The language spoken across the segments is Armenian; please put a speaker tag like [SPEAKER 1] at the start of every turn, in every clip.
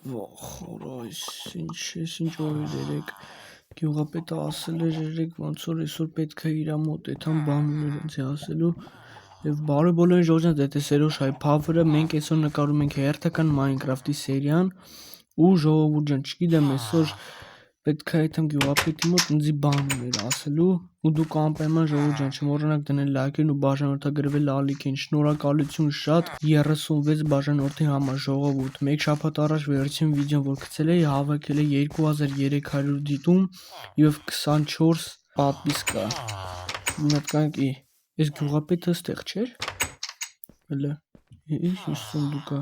[SPEAKER 1] Խորայս, ինչ որ երեք գյուղապետը ասել էր երեք ոնց որ այսօր պետք է իր մոտ այդան բան ուներ ինձ ասելու եւ բարի բոլորին ժողովուրդ դե Սերոժ հայ Փավերը մենք այսօր նկարում ենք հերթական Minecraft-ի սերիան ու ժողովուրդ ջան չգիտեմ այսօր պետք է այդան գյուղապետի մոտ ինձ բան ուներ ասելու ու դուք անպայման ժողովուրդ ջան չմոռանաք դնել լայքին ու բաժանորդագրվել ալիքին շնորհակալություն շատ 36 բաժանորդի համար ժողովուրդ մեկ շաբաթ առաջ վերջին վիդեոն որ գցել էի հավաքել է 2300 դիտում եւ 24 պատվիսկա մտկանքի այս գյուղապետը ստեղ չէր հələ ինչ սունդուկա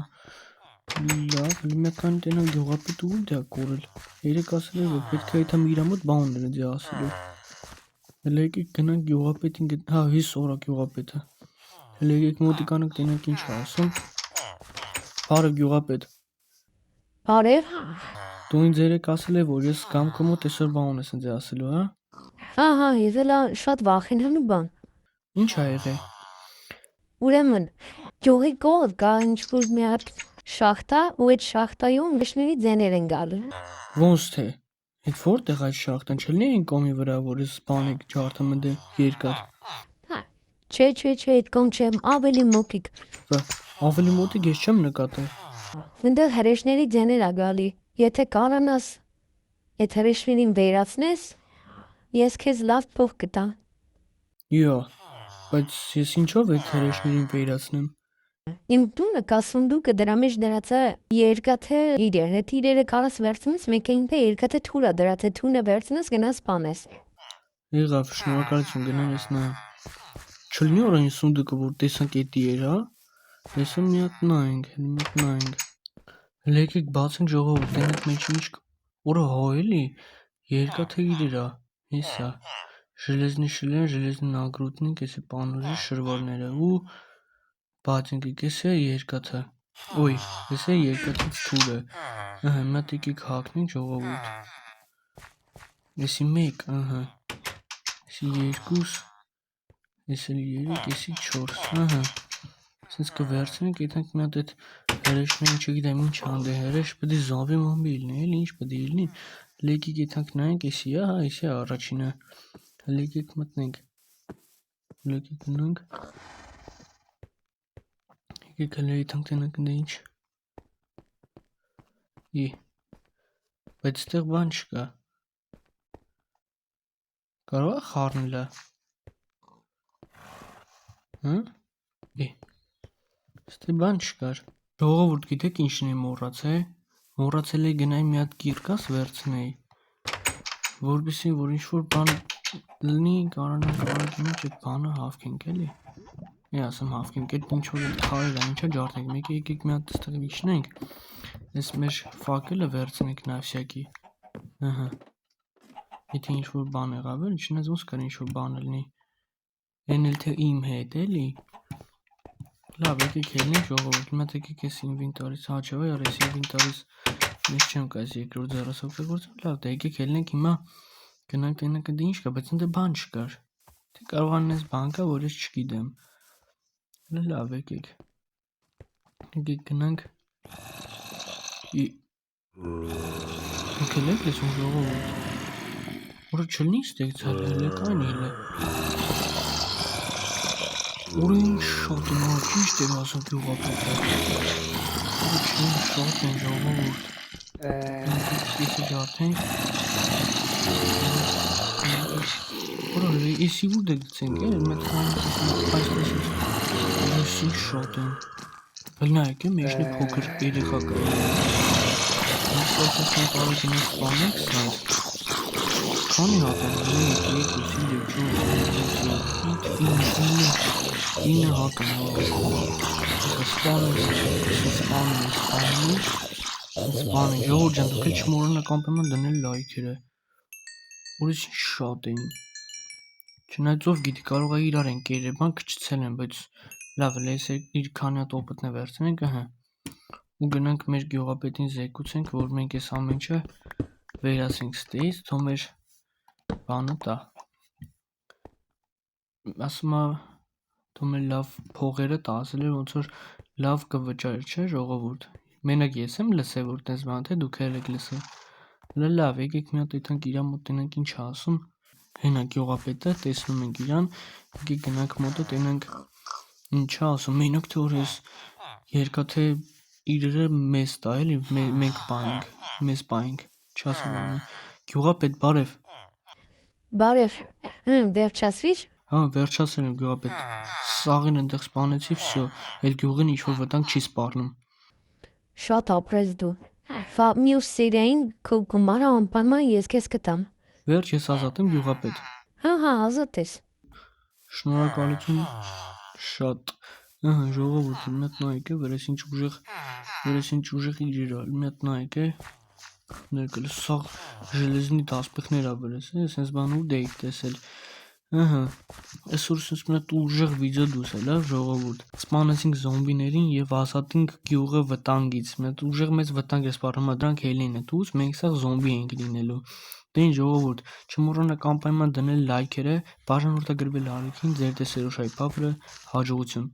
[SPEAKER 1] լավ մեկան տենա գյուղապետը ու դա կորել երեք ասել էր որ պետք է այդամ իր մոտ բան ուներ ինձ ասելու հələ եկեք գնանք գյուղապետին հա հիս օրա գյուղապետը հələ եկեք մոտիկանանք տենանք ինչ ասում բարև գյուղապետ
[SPEAKER 2] Բարև
[SPEAKER 1] դու ինձ երեք ասել ես որ ես կամ քո մոտ այսօր բան ունես ինձ ասելու
[SPEAKER 2] Ահա ես էլ շատ վախենում եմ բան
[SPEAKER 1] ինչ ա եղել
[SPEAKER 2] Ուրեմն ջողի կողը կա ինչ-որ մի հատ շախտա ու այդ շախտայում վիշների ձեներ են գալու
[SPEAKER 1] ոնց թե այդ որտեղ այդ շախտան չլինի այն կոմի վրա որ ես բանիկ ջարդը մտե երկար
[SPEAKER 2] Չէ այդ կողմ չեմ ավելի մոտիկ
[SPEAKER 1] ավելի մոտիկ ես չեմ նկատել
[SPEAKER 2] Այնտեղ հրեշների ձեներ ա գալի եթե կարողանաս այդ հրեշներին վերացնես ես քեզ լավ փող կտամ
[SPEAKER 1] Յա բայց ես ինչով այդ հրեշներին վերացնեմ
[SPEAKER 2] Իմ տունը կա սունդուկը դրա մեջ դրած է երկաթե իրեր այդ իրերը կարաս վերցնես մեկին թե երկաթե թուրա դրած է թունը վերցնես գնաս սպանես
[SPEAKER 1] Եղավ շնորհակալություն գնամ ես նա չլինի որ այն սունդուկը որ տեսանք էդի էր Տեսա մի հատ նայենք հələ եկեք բացենք ժողովուրդ տենանք մեջ ինչ որը հո էլի երկաթե իրեր հեսա железный нагрудник если պանոժի շրվարները ու բացենք եկես է երկաթե ոյ ես է երկաթից թուրը հիմա տիկիկ հակնենք ժողովուրդ Եսի մեկ Եսի երկուս Եսի երեք Եսի չորս Սենց կվերցնենք եթանք մի հատ այդ հրեշներին չգիտեմ ինչ հանդե հրեշ պետք է զավի մամբի լինի էլի ինչ պետք է լինի լեկիկ եթանք նայենք եսի եսի առաջինը լեկիկ մտնենք լեկիկ գնանք եկեք հələ եթանք տենանք ընդ ինչ բայց ստեղ բան չկա կարող է խառնելա Ստե բան չկար ժողովուրդ գիտեք ինչն եմ մոռացել էի գնայի մի հատ կիրկաս վերցնեի որպեսզի որ ինչ-որ բան լինի կարողանանք արագ այդ բանը հավքենք էլի ասեմ հավքենք այդ ինչ-որ քարերը ինչա ջարդենք մեկ եկեք մի հատ այստեղ իջնենք այս մեր ֆակելը վերցնենք նա всякий եթե ինչ-որ բան եղավ էլ չնայած ոնց կար ինչ-որ բան լինի այն էլ թե իմ հետ էլի լավ եկեք ելնենք ժողովուրդ մի հատ եկեք այս ինվենտարից չէ այ այս ինվենտարից ես չեմ կայս երկրորդ ձեռս օգտագործել լավ դե եկեք ելնենք հիմա գնանք տենանք ընդ ինչ կա բայց ընդ բան չկար թե կարողանես բան կա որ ես չգիտեմ լավ եկեք գնանք եկել եք ես ժողովուրդ որը չլինի ստեղծալ հելեկան իլը Ուրը ինչ շատ են ճիշտ էր ասում գյուղապետը Ինչ շատ են ժողովուրդ Եսի ջարդենք Ուրը եսի ուր դե գցենք մետ այսպես Ես ինչ շատ են Հել նայեք մեջն է փոքր երեխա կա Ես ասասեն կարող գնենք սպանենք սրանց Քանի հատ են 9 հատ են Սպանենք ժողովուրդ ջան դուք էլ չմոռանաք անպայման դնել լայքերը Ուրիշ շատ են Չնայած ով գիտի կարող է իրար են կերել բան կչցել են բայց լավ էլ ես իր քանի հատ օպիտ է վերցնենք ու գնանք մեր գյուղապետին զեկուցենք որ մենք այս ամեն ինչը վերացինք ստեից թող մեր բանը տա ասում է թող մեր լավ փողերը տա ասել էր ոնց որ լավ կվճարի չէ ժողովուրդ Մենակ ես եմ լսել, որ տես բան, թե դուք եք լսել։ Լավ, եկեք մի հատ այդքան իրան մոտ տենանք ինչ ասում։ Հենա գյուղապետը, տեսնում ենք իրան, եկեք գնանք մոտը, տենանք ինչ ասում, մենակ թե որ ես երկաթե իրերը մեզ տա էլի, մենք պայինք, մեզ պայինք, չասում գյուղապետ, բարև։
[SPEAKER 2] Բարև, դեռ չասվիր։
[SPEAKER 1] Հա, վերջացել եմ գյուղապետ, սաղին այնտեղ սպանեցի, վсё, այդ գյուղին ինչ-որ վտանգ չի սպառնում։
[SPEAKER 2] Շատ ապրես դու։ Վա մյուս սիրային քո գումարը անպայման ես քեզ կտամ։
[SPEAKER 1] Վերջ ես ազատ եմ գյուղապետ։
[SPEAKER 2] Հա, ազատ ես։
[SPEAKER 1] Շնորհակալություն շատ։ Ահա ժողովուրդ, մի հատ նայեք, վերես ինչ ուժեղ իրեր ալ, մի հատ նայեք, ներկել սաղ ժելեզնի դասպիխներ ա վերես, սենց բան ու դեիք տեսել։ Ահա, այսօր սենց մի հատ ուժեղ վիդեո դուսել, հա ժողովուրդ։ Սպանեցինք զոմբիներին եւ ազատինք գյուղը վտանգից։ Մի հատ ուժեղ մեծ վտանգ է սպառնում, դրանք հելին է դուս, մենք սա զոմբի ենք լինելու։ Դե ինչ ժողովուրդ, չմոռանաք անպայման դնել լայքերը, բաժանորդագրվել Արեգին, ձեր տեսերոշայի փափրը, հաջողություն։